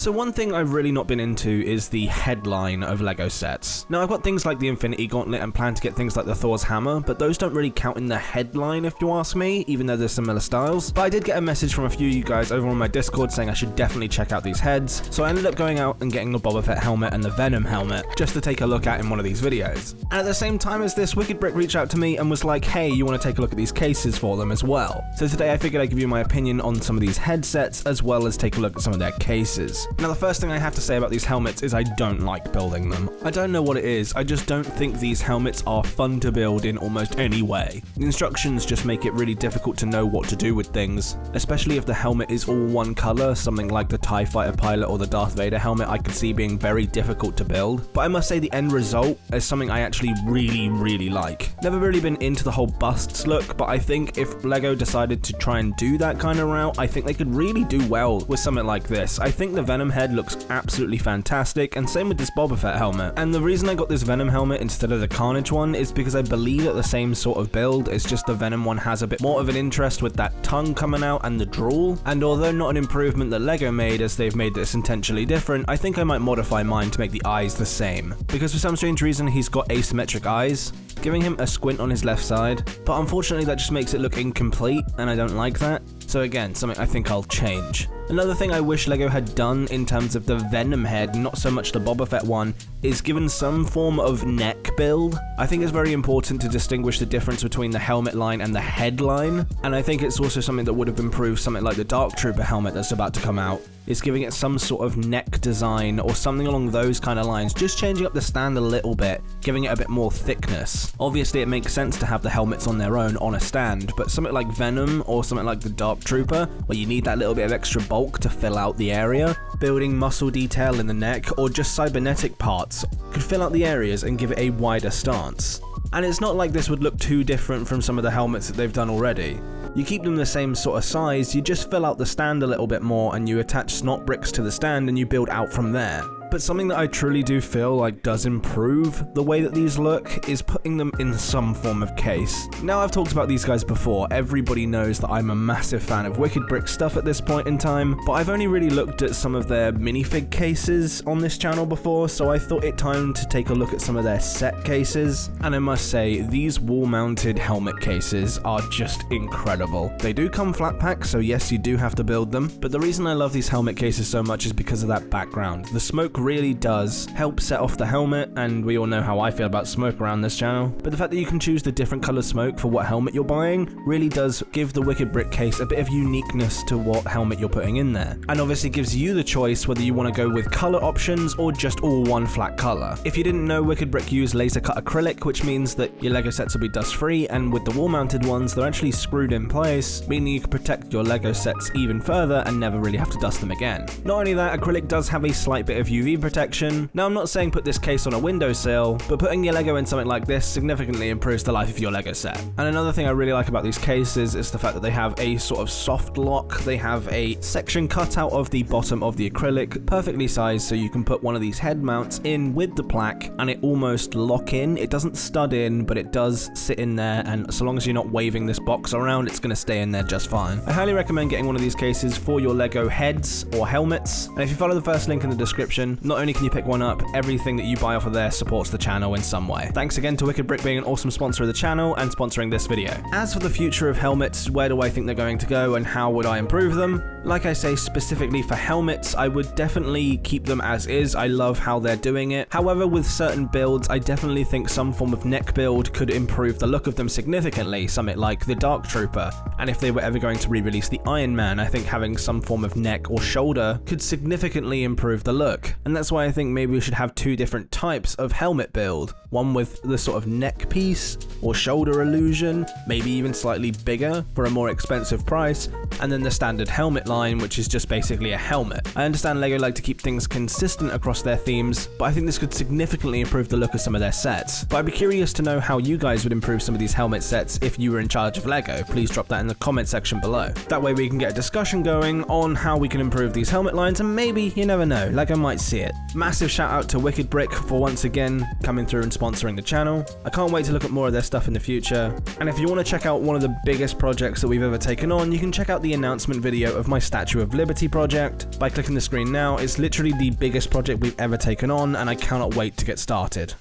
So one thing I've really not been into is the headline of LEGO sets. Now I've got things like the Infinity Gauntlet and plan to get things like the Thor's Hammer, but those don't really count in the headline if you ask me, even though they're similar styles. But I did get a message from a few of you guys over on my Discord saying I should definitely check out these heads, so I ended up going out and getting the Boba Fett Helmet and the Venom Helmet just to take a look at in one of these videos. And at the same time as this, Wicked Brick reached out to me and was like, hey, you want to take a look at these cases for them as well? So today I figured I'd give you my opinion on some of these headsets as well as take a look at some of their cases. Now the first thing I have to say about these helmets is I don't like building them. I don't know what it is, I just don't think these helmets are fun to build in almost any way. The instructions just make it really difficult to know what to do with things, especially if the helmet is all one color, something like the TIE Fighter pilot or the Darth Vader helmet I could see being very difficult to build. But I must say the end result is something I actually really like. Never really been into the whole busts look, but I think if LEGO decided to try and do that kind of route, I think they could really do well with something like this. I think the Venom Head looks absolutely fantastic, and same with this Boba Fett helmet. And the reason I got this Venom helmet instead of the Carnage one is because I believe that the same sort of build, it's just the Venom one has a bit more of an interest with that tongue coming out and the drool. And although not an improvement that LEGO made as they've made this intentionally different, I think I might modify mine to make the eyes the same. Because for some strange reason he's got asymmetric eyes, giving him a squint on his left side, but unfortunately that just makes it look incomplete and I don't like that. So again, something I think I'll change. Another thing I wish LEGO had done in terms of the Venom Head, not so much the Boba Fett one, is given some form of neck build. I think it's very important to distinguish the difference between the helmet line and the head line, and I think it's also something that would have improved something like the Dark Trooper helmet that's about to come out. Is giving it some sort of neck design or something along those kind of lines, just changing up the stand a little bit, giving it a bit more thickness. Obviously it makes sense to have the helmets on their own on a stand, but something like Venom or something like the Dark Trooper, where you need that little bit of extra bulk to fill out the area, building muscle detail in the neck or just cybernetic parts could fill out the areas and give it a wider stance. And it's not like this would look too different from some of the helmets that they've done already. You keep them the same sort of size, you just fill out the stand a little bit more and you attach snot bricks to the stand and you build out from there. But something that I truly do feel like does improve the way that these look is putting them in some form of case. Now I've talked about these guys before, everybody knows that I'm a massive fan of Wicked Brick stuff at this point in time, but I've only really looked at some of their minifig cases on this channel before, so I thought it time to take a look at some of their set cases, and I must say, these wall-mounted helmet cases are just incredible. They do come flat pack, so yes, you do have to build them, but the reason I love these helmet cases so much is because of that background. The smoke really does help set off the helmet, and we all know how I feel about smoke around this channel, but the fact that you can choose the different color smoke for what helmet you're buying really does give the Wicked Brick case a bit of uniqueness to what helmet you're putting in there, and obviously gives you the choice whether you want to go with color options or just all one flat color. If you didn't know, Wicked Brick use laser cut acrylic, which means that your LEGO sets will be dust free, and with the wall mounted ones they're actually screwed in place, meaning you can protect your LEGO sets even further and never really have to dust them again. Not only that, acrylic does have a slight bit of UV protection. Now I'm not saying put this case on a windowsill, but putting your LEGO in something like this significantly improves the life of your LEGO set. And another thing I really like about these cases is the fact that they have a sort of soft lock. They have a section cut out of the bottom of the acrylic, perfectly sized so you can put one of these head mounts in with the plaque and it almost lock in. It doesn't stud in, but it does sit in there, and so long as you're not waving this box around, it's going to stay in there just fine. I highly recommend getting one of these cases for your LEGO heads or helmets, and if you follow the first link in the description, not only can you pick one up, everything that you buy off of there supports the channel in some way. Thanks again to Wicked Brick being an awesome sponsor of the channel and sponsoring this video. As for the future of helmets, where do I think they're going to go and how would I improve them? Like I say, specifically for helmets, I would definitely keep them as is. I love how they're doing it. However, with certain builds, I definitely think some form of neck build could improve the look of them significantly, something like the Dark Trooper. And if they were ever going to re-release the Iron Man, I think having some form of neck or shoulder could significantly improve the look. And that's why I think maybe we should have two different types of helmet build. One with the sort of neck piece or shoulder illusion, maybe even slightly bigger for a more expensive price, and then the standard helmet line, which is just basically a helmet. I understand LEGO like to keep things consistent across their themes, but I think this could significantly improve the look of some of their sets. But I'd be curious to know how you guys would improve some of these helmet sets if you were in charge of LEGO. Please drop that in the comment section below. That way we can get a discussion going on how we can improve these helmet lines, and maybe, you never know, LEGO might see see it. Massive shout out to Wicked Brick for once again coming through and sponsoring the channel. I can't wait to look at more of their stuff in the future. And if you want to check out one of the biggest projects that we've ever taken on, you can check out the announcement video of my Statue of Liberty project by clicking the screen now. It's literally the biggest project we've ever taken on, and I cannot wait to get started.